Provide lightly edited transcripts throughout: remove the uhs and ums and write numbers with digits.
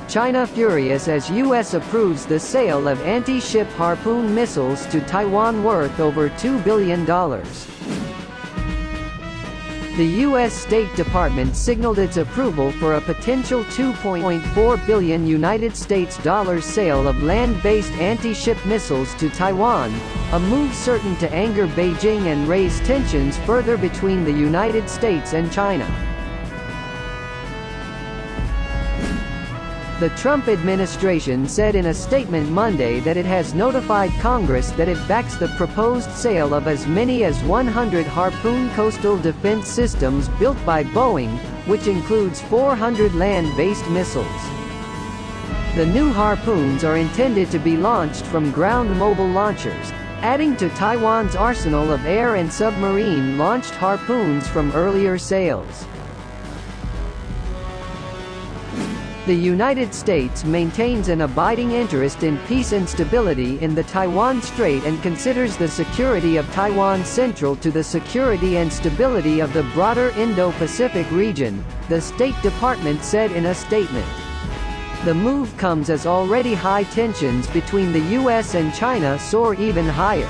China furious as U.S. approves the sale of anti-ship Harpoon missiles to Taiwan worth over $2 billion. The U.S. State Department signaled its approval for a potential $2.4 billion United States dollars sale of land-based anti-ship missiles to Taiwan, a move certain to anger Beijing and raise tensions further between the United States and China. The Trump administration said in a statement Monday that it has notified Congress that it backs the proposed sale of as many as 100 Harpoon coastal defense systems built by Boeing, which includes 400 land-based missiles. The new Harpoons are intended to be launched from ground mobile launchers, adding to Taiwan's arsenal of air and submarine-launched Harpoons from earlier sales. The United States maintains an abiding interest in peace and stability in the Taiwan Strait and considers the security of Taiwan central to the security and stability of the broader Indo-Pacific region, the State Department said in a statement. The move comes as already high tensions between the U.S. and China soar even higher.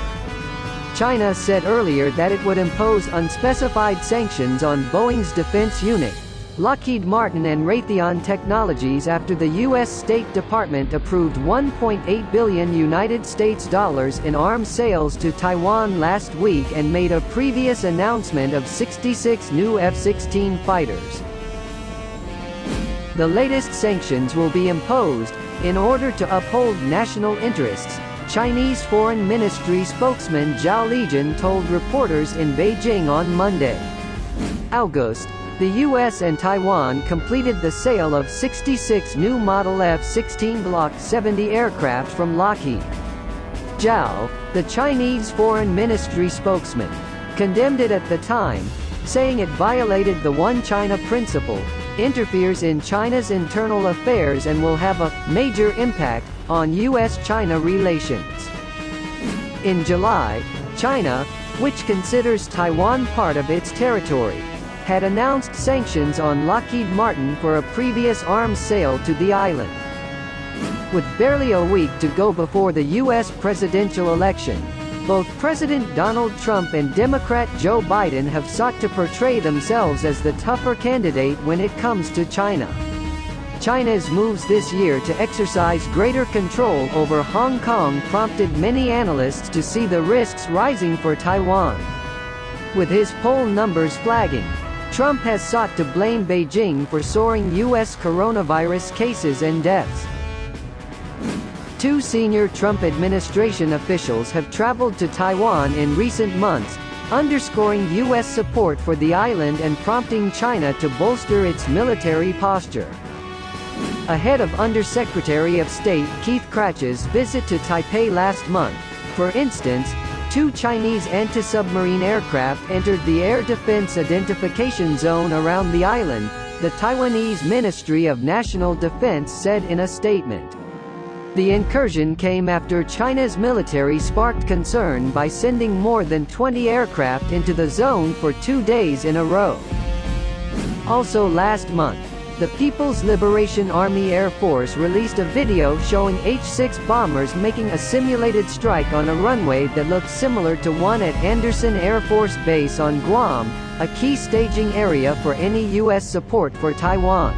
China said earlier that it would impose unspecified sanctions on Boeing's defense unit, Lockheed Martin and Raytheon Technologies after the U.S. State Department approved $1.8 billion United States dollars in arms sales to Taiwan last week and made a previous announcement of 66 new F-16 fighters. The latest sanctions will be imposed in order to uphold national interests, Chinese Foreign Ministry spokesman Zhao Lijian told reporters in Beijing on Monday. August, the U.S. and Taiwan completed the sale of 66 new Model F-16 Block 70 aircraft from Lockheed. Zhao, the Chinese Foreign Ministry spokesman, condemned it at the time, saying it violated the One China principle, interferes in China's internal affairs and will have a major impact on U.S.-China relations. In July, China, which considers Taiwan part of its territory, had announced sanctions on Lockheed Martin for a previous arms sale to the island. With barely a week to go before the U.S. presidential election, both President Donald Trump and Democrat Joe Biden have sought to portray themselves as the tougher candidate when it comes to China. China's moves this year to exercise greater control over Hong Kong prompted many analysts to see the risks rising for Taiwan. With his poll numbers flagging, Trump has sought to blame Beijing for soaring U.S. coronavirus cases and deaths. Two senior Trump administration officials have traveled to Taiwan in recent months, underscoring U.S. support for the island and prompting China to bolster its military posture. Ahead of Undersecretary of State Keith Krach's visit to Taipei last month, for instance, two Chinese anti-submarine aircraft entered the Air Defense Identification Zone around the island, the Taiwanese Ministry of National Defense said in a statement. The incursion came after China's military sparked concern by sending more than 20 aircraft into the zone for 2 days in a row. Also last month, the People's Liberation Army Air Force released a video showing H-6 bombers making a simulated strike on a runway that looked similar to one at Andersen Air Force Base on Guam, a key staging area for any U.S. support for Taiwan.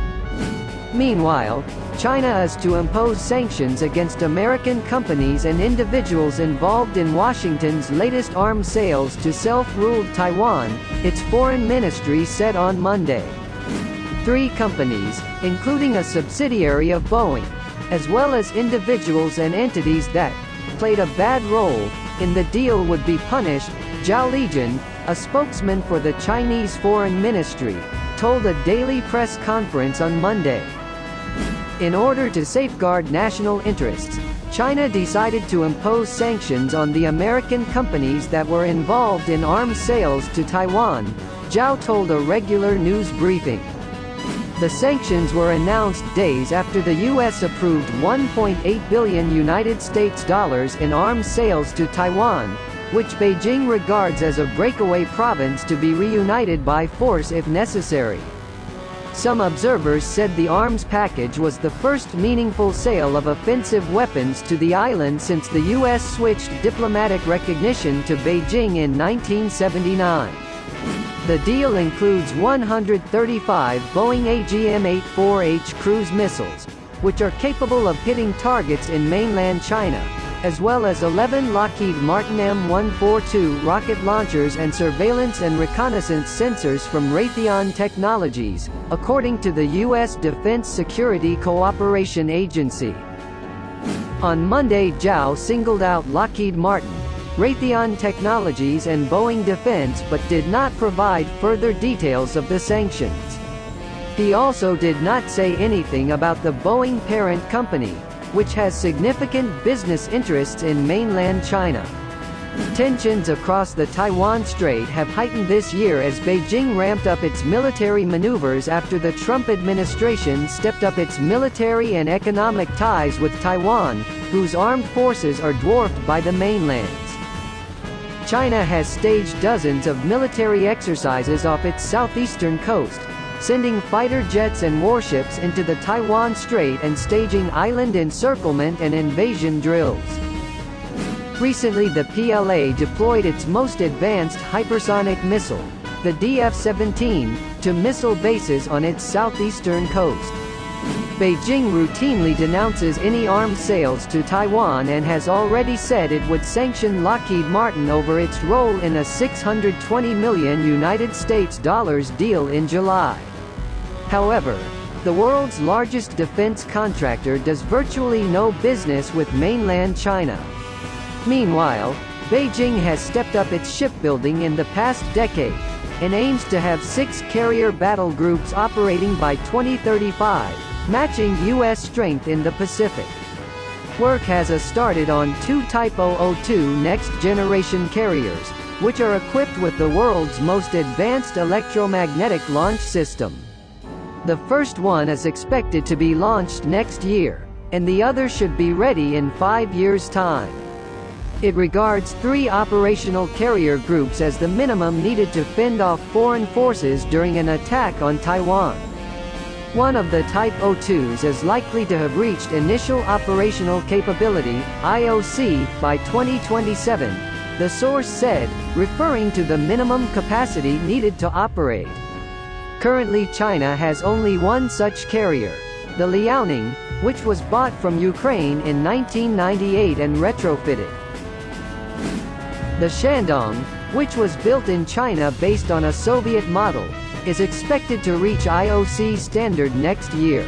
Meanwhile, China is to impose sanctions against American companies and individuals involved in Washington's latest arms sales to self-ruled Taiwan, its foreign ministry said on Monday. 3 companies, including a subsidiary of Boeing, as well as individuals and entities that played a bad role in the deal would be punished, Zhao Lijian, a spokesman for the Chinese Foreign Ministry, told a daily press conference on Monday. In order to safeguard national interests, China decided to impose sanctions on the American companies that were involved in arms sales to Taiwan, Zhao told a regular news briefing. The sanctions were announced days after the U.S. approved $1.8 billion United States dollars in arms sales to Taiwan, which Beijing regards as a breakaway province to be reunited by force if necessary. Some observers said the arms package was the first meaningful sale of offensive weapons to the island since the U.S. switched diplomatic recognition to Beijing in 1979. The deal includes 135 Boeing AGM-84H cruise missiles, which are capable of hitting targets in mainland China, as well as 11 Lockheed Martin M142 rocket launchers and surveillance and reconnaissance sensors from Raytheon Technologies, according to the U.S. Defense Security Cooperation Agency. On Monday, Zhao singled out Lockheed Martin, Raytheon Technologies and Boeing Defense but did not provide further details of the sanctions. He also did not say anything about the Boeing parent company, which has significant business interests in mainland China. Tensions across the Taiwan Strait have heightened this year as Beijing ramped up its military maneuvers after the Trump administration stepped up its military and economic ties with Taiwan, whose armed forces are dwarfed by the mainland's. China has staged dozens of military exercises off its southeastern coast, sending fighter jets and warships into the Taiwan Strait and staging island encirclement and invasion drills. Recently the PLA deployed its most advanced hypersonic missile, the DF-17, to missile bases on its southeastern coast. Beijing routinely denounces any arms sales to Taiwan and has already said it would sanction Lockheed Martin over its role in a $620 million US deal in July. However, the world's largest defense contractor does virtually no business with mainland China. Meanwhile, Beijing has stepped up its shipbuilding in the past decade, and aims to have 6 carrier battle groups operating by 2035, matching U.S. strength in the Pacific. Work has started on 2 Type 002 next-generation carriers, which are equipped with the world's most advanced electromagnetic launch system. The first one is expected to be launched next year, and the other should be ready in 5 years' time. It regards 3 operational carrier groups as the minimum needed to fend off foreign forces during an attack on Taiwan. One of the Type 02s is likely to have reached initial operational capability (IOC) by 2027, the source said, referring to the minimum capacity needed to operate. Currently China has only one such carrier, the Liaoning, which was bought from Ukraine in 1998 and retrofitted. The Shandong, which was built in China based on a Soviet model, is expected to reach IOC standard next year.